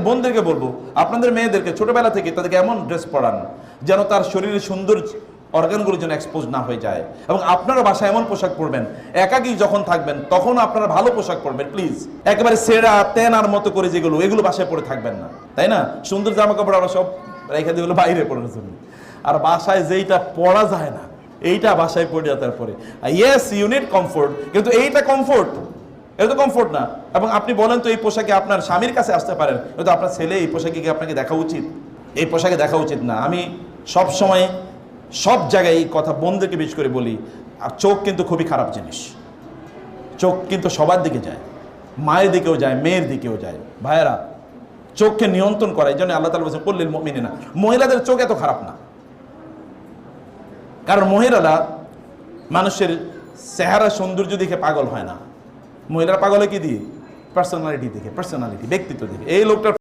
বোনদেরকে বলবো, আপনাদের মেয়েদেরকে ছোটবেলা থেকে তাদেরকে এমন ড্রেস পরান যেন তার শরীরের সুন্দর অর্গানগুলো যেন এক্সপোজ না হয়ে যায়। এবং আপনারা বাসায় এমন পোশাক পরবেন, একাকী যখন থাকবেন তখন আপনারা ভালো পোশাক পরবেন প্লিজ। একেবারে সেরা তেনার মতো করে যেগুলো, এগুলো বাসায় পরে থাকবেন না, তাই না? সুন্দর জামা কাপড় আমরা সব রেখে দিয়ে বাইরে পরানোর জন্য, আর বাসায় যেইটা পরা যায় না এইটা বাসায় পরে তারপরে ইয়েস ইউনিট কমফোর্ট, কিন্তু এইটা কমফোর্ট, এটা তো কমফোর্ট না। এবং আপনি বলেন তো এই পোশাকে আপনার স্বামীর কাছে আসতে পারেন, কিন্তু আপনার ছেলে এই পোশাকে কি আপনাকে দেখা উচিত? এই পোশাকে দেখা উচিত না। আমি সব সময় সব জায়গায় এই কথা বোনদেরকে বিশেষ করে বলি। আর চোখ কিন্তু খুবই খারাপ জিনিস, চোখ কিন্তু সবার দিকে যায়, মায়ের দিকেও যায়, মেয়ের দিকেও যায়। ভাইয়েরা, চোখকে নিয়ন্ত্রণ করা, এই জন্য আল্লাহ তাআলা বলেছেন কুল্লিল মুমিনিনা। মহিলাদের চোখ এত খারাপ না, কারণ মহিলারা মানুষের চেহারা সৌন্দর্য দেখে পাগল হয় না। মহিলারা পাগল হয় কি দিয়ে? পার্সোনালিটি দেখে, পার্সোনালিটি, ব্যক্তিত্ব দেখে। এই লোকটার